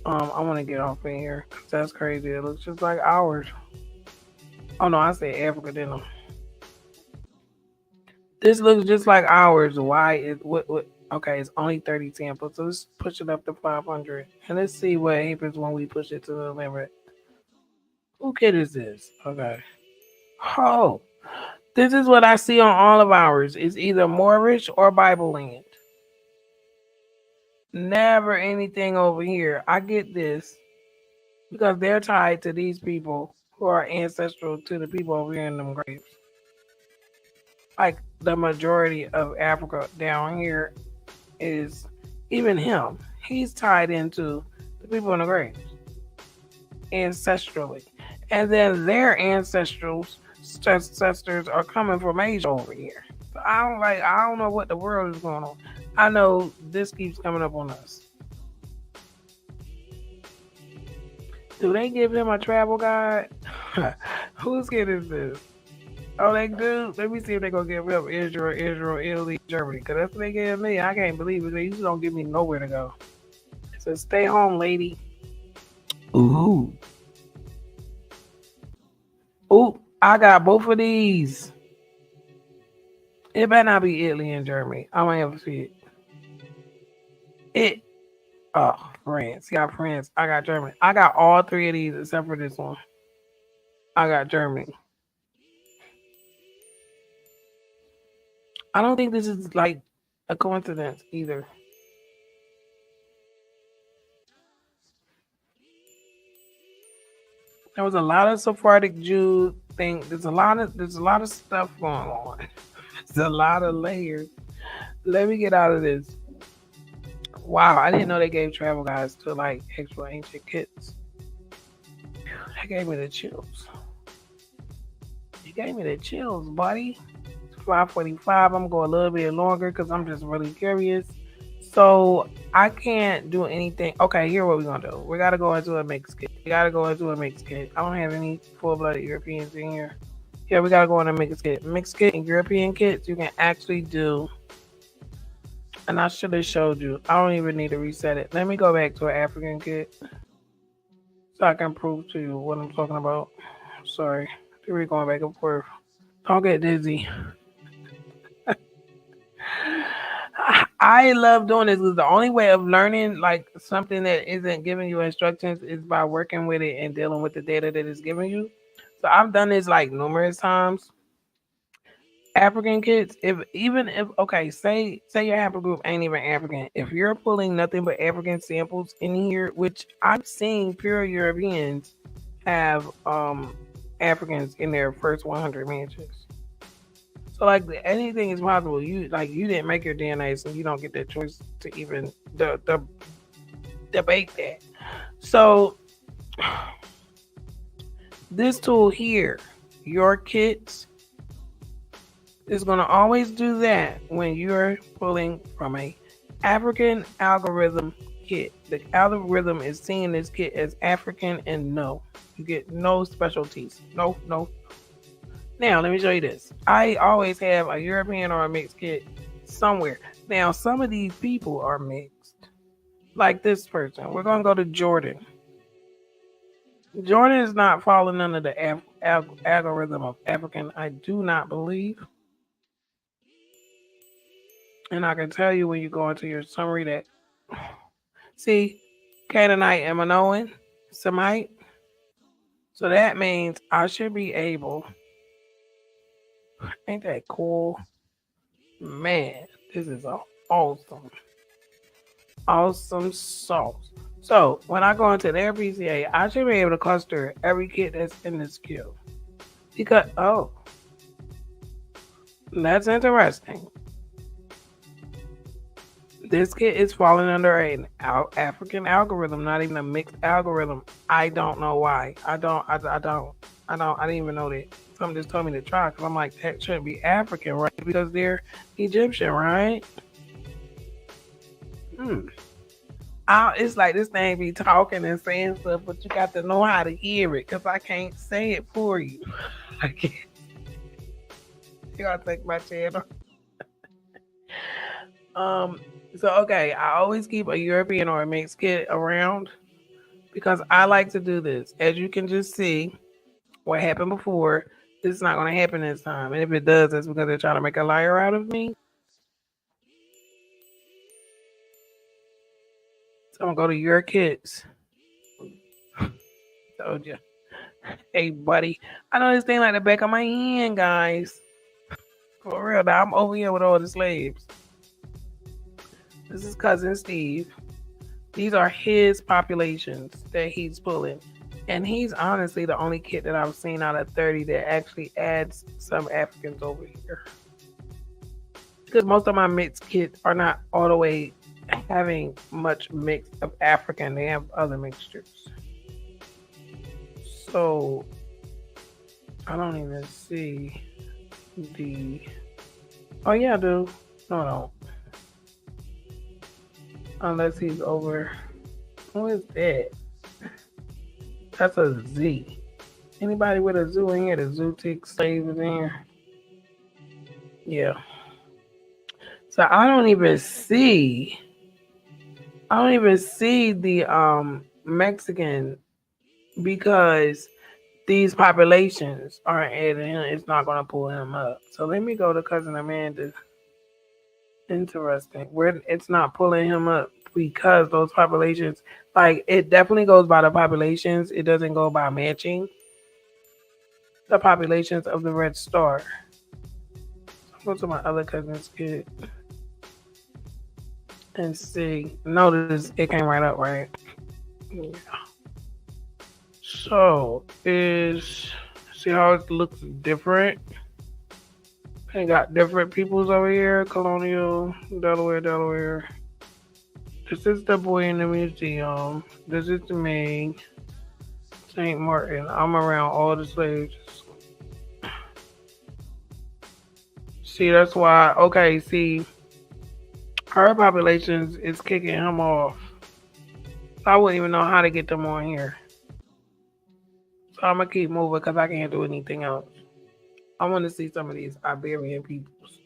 I want to get off in here because that's crazy. It looks just like ours. Oh no, I said Africa, didn't I? This looks just like ours. Why is what? Okay, it's only 30 samples, so let's push it up to 500, and let's see what happens when we push it to the limit. Who kid is this? Okay. Oh, this is what I see on all of ours. It's either Moorish or Bible land. Never anything over here. I get this because they're tied to these people who are ancestral to the people over here in them graves. Like the majority of Africa down here is even him. He's tied into the people in the graves ancestrally. And then their ancestors are coming from Asia over here. So I don't know what the world is going on. I know this keeps coming up on us. Do they give him a travel guide? Whose kid is this? Oh, they do? Let me see if they're going to give him Israel, Italy, Germany. Because that's what they gave me. I can't believe it. They usually don't give me nowhere to go. It says, stay home, lady. Ooh. Ooh, I got both of these. It better not be Italy and Germany. I might have to see it. Oh, France. You got France. I got Germany. I got all three of these except for this one. I got Germany. I don't think this is like a coincidence either. There was a lot of Sephardic Jew thing. There's a lot of stuff going on. There's a lot of layers. Let me get out of this. Wow, I didn't know they gave travel guides to like extra ancient kits. That gave me the chills. You gave me the chills, buddy. 5:45. I'm going a little bit longer because I'm just really curious. So I can't do anything. Okay, here what we're gonna do. We gotta go into a mix kit. We gotta go into a mix kit. I don't have any full-blooded Europeans in here. Yeah, we gotta go in a mix kit. Mix kit and European kits you can actually do. And I should have showed you. I don't even need to reset it. Let me go back to an African kit so I can prove to you what I'm talking about. Sorry. We're going back and forth. Don't get dizzy. I love doing this because the only way of learning like something that isn't giving you instructions is by working with it and dealing with the data that it's giving you. So I've done this like numerous times. African kids, if okay, say your haplogroup ain't even African. If you're pulling nothing but African samples in here, which I've seen pure Europeans have Africans in their first 100 matches. So like anything is possible. You didn't make your DNA, so you don't get that choice to even the debate that. So this tool here, your kits, is going to always do that when you're pulling from a African algorithm kit. The algorithm is seeing this kit as African, and no, you get no specialties. No. Now, let me show you this. I always have a European or a mixed kit somewhere. Now, some of these people are mixed. Like this person. We're going to go to Jordan. Jordan is not falling under the algorithm of African, I do not believe. And I can tell you when you go into your summary that, see, Canaanite, Minoan, Semite. So that means I should be able. Ain't that cool? Man, this is awesome. Awesome sauce. So when I go into their PCA, I should be able to cluster every kit that's in this queue. Because, that's interesting. This kit is falling under an African algorithm, not even a mixed algorithm. I don't know why. I didn't even know that. Someone just told me to try because I'm like, that shouldn't be African, right? Because they're Egyptian, right? It's like this thing be talking and saying stuff, but you got to know how to hear it because I can't say it for you. I can't. You gotta take my channel. So okay, I always keep a European or a mixed kit around because I like to do this. As you can just see, what happened before, this is not going to happen this time. And if it does, that's because they're trying to make a liar out of me. So I'm gonna go to your kits. Told you. Hey, buddy. I know this thing like the back of my hand, guys. For real, now I'm over here with all the slaves. This is cousin Steve. These are his populations that he's pulling. And he's honestly the only kid that I've seen out of 30 that actually adds some Africans over here. Because most of my mixed kits are not all the way having much mix of African. They have other mixtures. So I don't even see the. Oh yeah, I do. No. Unless he's over. Who is that? That's a Z. Anybody with a zoo in here? The zootic slave is in here. Yeah. So I don't even see the Mexican because these populations aren't adding him. It's not going to pull him up. So let me go to cousin Amanda. Interesting. Where it's not pulling him up because those populations, like it definitely goes by the populations. It doesn't go by matching the populations of the red star. I'll go to my other cousin's kid and see. Notice it came right up, right? Yeah. So see how it looks different? They got different peoples over here. Colonial, Delaware. This is the boy in the museum. This is me, St. Martin. I'm around all the slaves. See, that's why. Okay, see, her populations is kicking him off. I wouldn't even know how to get them on here. So I'm gonna keep moving because I can't do anything else. I want to see some of these Iberian peoples.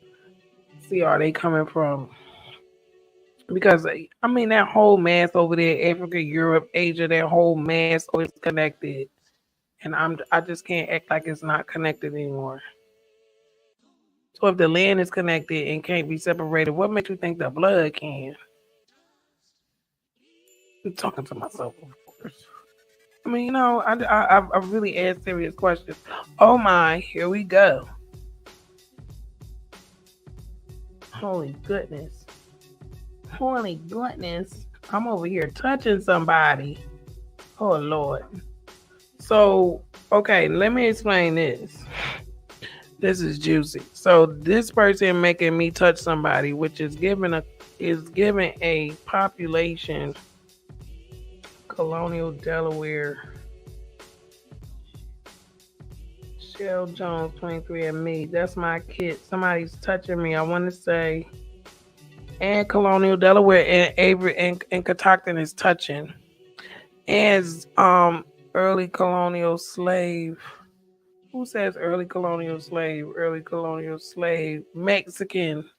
See, are they coming from? Because I mean, that whole mass over there, Africa, Europe, Asia, that whole mass is connected, and I just can't act like it's not connected anymore. So if the land is connected and can't be separated, what makes you think the blood can? I'm talking to myself, of course. I mean, I really ask serious questions. Oh my, here we go. Holy goodness. I'm over here touching somebody. Oh Lord. So, okay, let me explain this. This is juicy. So this person making me touch somebody, which is giving a population. Colonial Delaware. Shell Jones, 23 and me. That's my kid. Somebody's touching me. I want to say, and Colonial Delaware and Avery and Catoctin is touching. And early colonial slave. Who says early colonial slave? Early colonial slave. Mexican.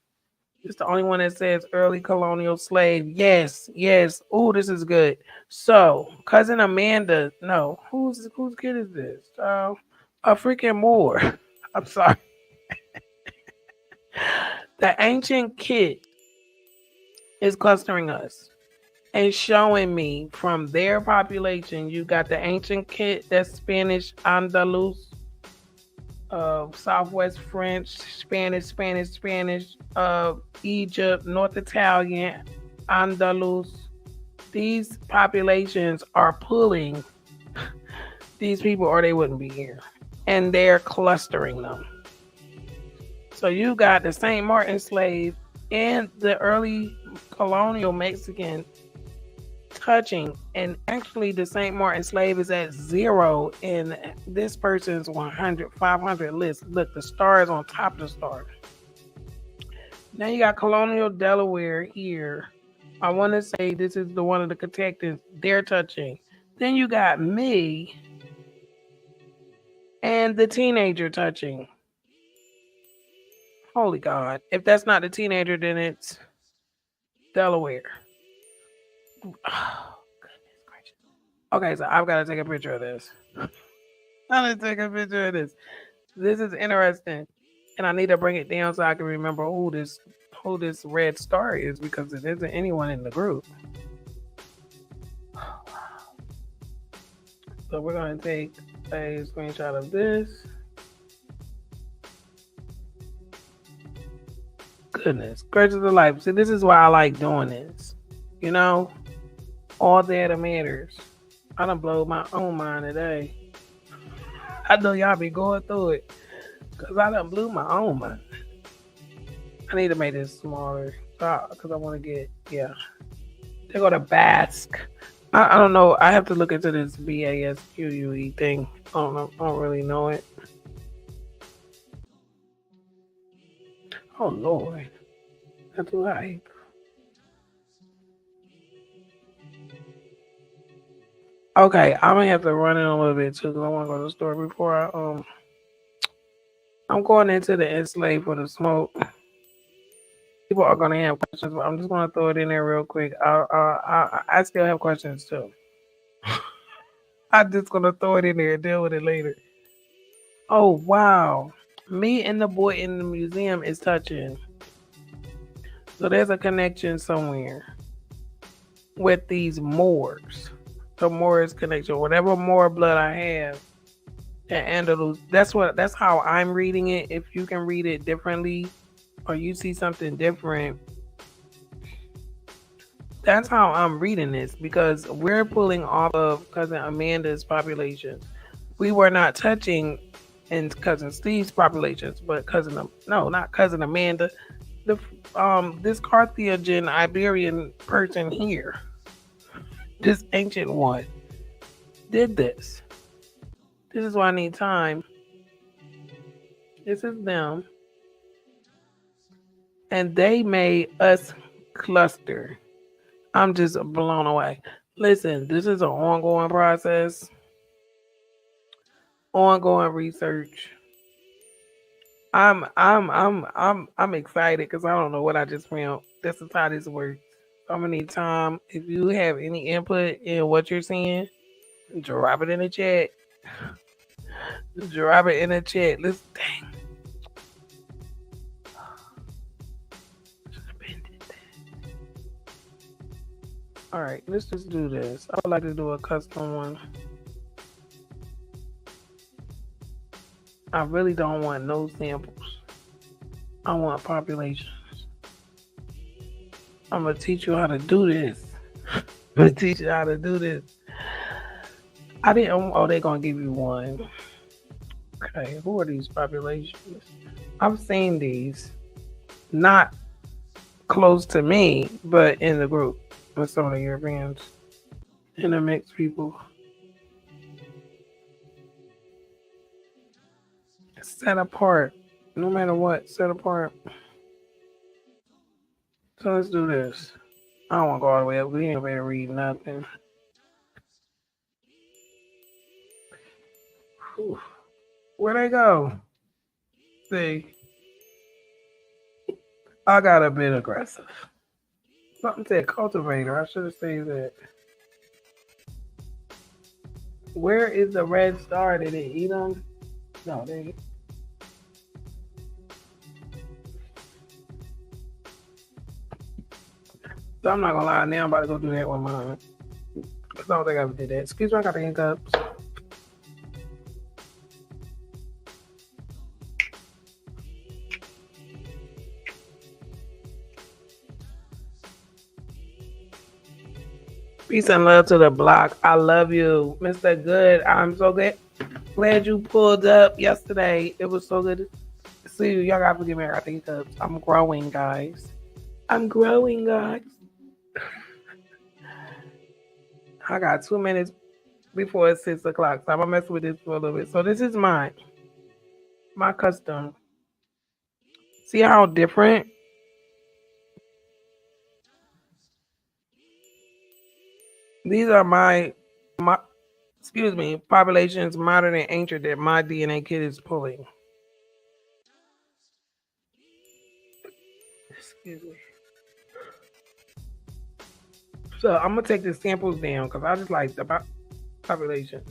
It's the only one that says early colonial slave. Yes. Oh, this is good. So, cousin Amanda. No, whose kid is this? A freaking Moor. I'm sorry. The ancient kid is clustering us and showing me from their population. You got the ancient kid, that's Spanish, Andalus, Southwest French, Spanish, Egypt, North Italian, Andalus. These populations are pulling these people or they wouldn't be here. And they're clustering them. So you got the St. Martin slave and the early colonial Mexican touching, and actually the St. Martin slave is at 0 in this person's 100, 500 list. Look, the star is on top of the star. Now you got Colonial Delaware here. I want to say this is the one of the contestants they're touching. Then you got me and the teenager touching. Holy God. If that's not the teenager, then it's Delaware. Oh, goodness gracious. Okay, so I've got to take a picture of this. This is interesting. And I need to bring it down so I can remember who this red star is, because it isn't anyone in the group. Oh, wow. So we're going to take a screenshot of this. Goodness gracious of life. See, this is why I like doing this. You know, all that matters. I done blow my own mind today. I know y'all be going through it, because I done blew my own mind. I need to make this smaller because I want to get, they go to Basque. I don't know. I have to look into this BASQUE thing. I don't really know it. Oh Lord, that's too high. Okay, I'm gonna have to run in a little bit too, because I want to go to the store before I'm going into the enslaved for the smoke. People are gonna have questions, but I'm just gonna throw it in there real quick. I still have questions too. I'm just gonna throw it in there and deal with it later. Oh wow, me and the boy in the museum is touching. So there's a connection somewhere. with these Moors. The Moors connection. Whatever Moor blood I have, and Andalus. That's how I'm reading it. If you can read it differently or you see something different, that's how I'm reading this because we're pulling off of cousin Amanda's populations. We were not touching in cousin Steve's populations, but not cousin Amanda. The this Carthaginian Iberian person here, this ancient one, did this. This is why I need time. This is them. And they made us cluster. I'm just blown away. Listen, this is an ongoing process, ongoing research. I'm excited because I don't know what I just found. This is how this works. I'm gonna need time. If you have any input in what you're seeing, drop it in the chat. Drop it in the chat. Let's dang. All right, let's just do this. I would like to do a custom one. I really don't want no samples. I want populations. I'm gonna teach you how to do this. I'm gonna teach you how to do this. I didn't. Oh, they're gonna give you one. Okay, who are these populations? I've seen these, not close to me, but in the group with some of the Europeans and the mixed people. Set apart, no matter what, set apart. So let's do this. I don't want to go all the way up. We ain't ready to read nothing. Whew. Where'd they go? See, I got a bit aggressive. Something said cultivator. I should have said that. Where is the red star? Did it eat them? No, they. So I'm not gonna lie. Now I'm about to go do that with mine. I don't think I ever did that. Excuse me, I got the hiccups. Peace and love to the block. I love you, Mr. Good. I'm so glad you pulled up yesterday. It was so good to see you. Y'all gotta forgive me. I got the hiccups. I'm growing, guys. I'm growing, guys. I got 2 minutes before it's 6 o'clock, so I'm gonna mess with this for a little bit. So this is my custom. See how different? These are my populations, modern and ancient, that my DNA kit is pulling. Excuse me. So I'm gonna take the samples down because I just like the populations.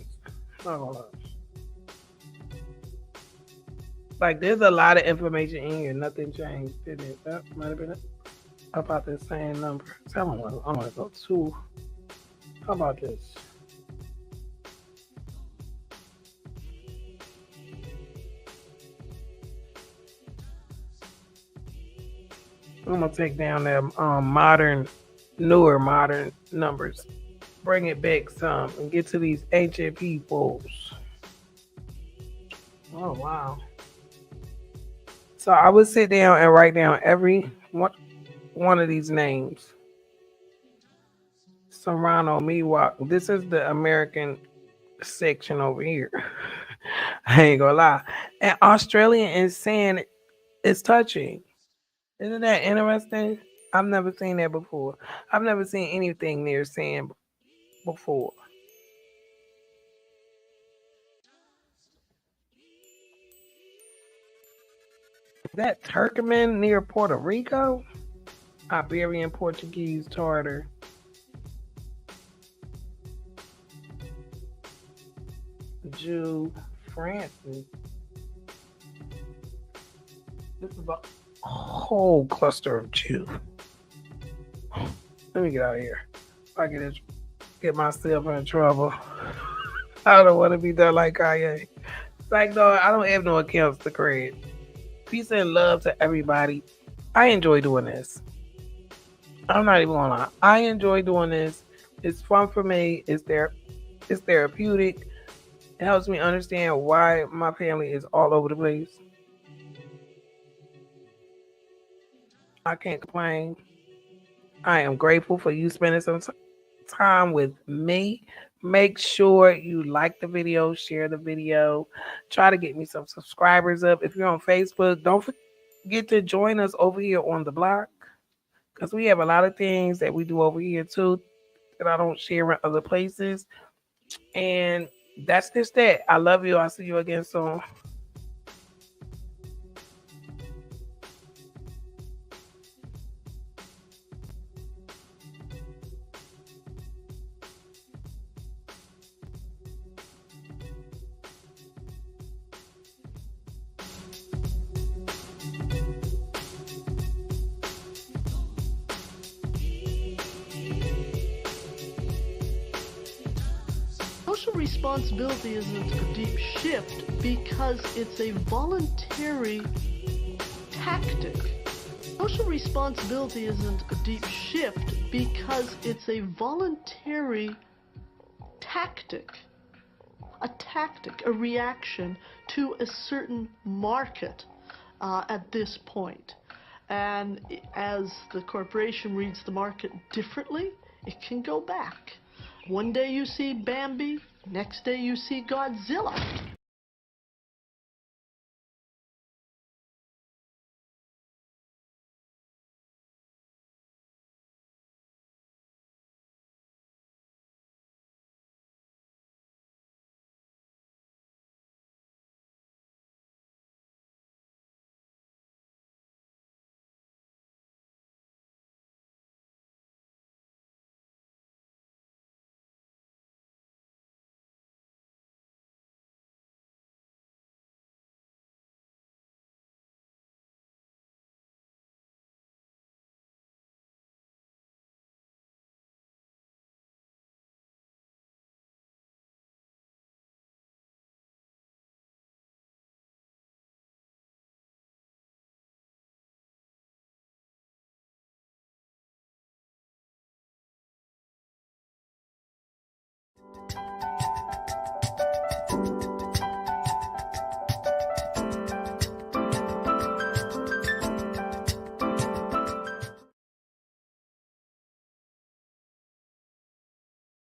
Not gonna lie. Like there's a lot of information in here. Nothing changed, didn't it? That might have been about the same number. So I want to go to. How about this? I'm gonna take down the newer modern numbers, bring it back some, and get to these ancient peoples. Oh wow! So I would sit down and write down every one of these names. Serrano, Miwok. This is the American section over here. I ain't gonna lie. And Australian is saying it's touching. Isn't that interesting? I've never seen that before. I've never seen anything near sand before. Is that Turkmen near Puerto Rico? Iberian, Portuguese, Tartar. Jew, Francis. This is a whole cluster of Jew. Let me get out of here. I get myself in trouble. I don't want to be done like Kanye. It's like, no, I don't have no accounts to create. Peace and love to everybody. I enjoy doing this. I'm not even gonna lie. I enjoy doing this. It's fun for me. It's therapeutic. It helps me understand why my family is all over the place. I can't complain. I am grateful for you spending some time with me. Make sure you like the video, share the video, try to get me some subscribers up. If you're on Facebook, don't forget to join us over here on the block, because we have a lot of things that we do over here too that I don't share in other places. And that's just that. I love you. I'll see you again soon. Social responsibility isn't a deep shift because it's a voluntary tactic. Social responsibility isn't a deep shift because it's a voluntary tactic. A tactic, a reaction to a certain market at this point. And as the corporation reads the market differently, it can go back. One day you see Bambi, next day you see Godzilla.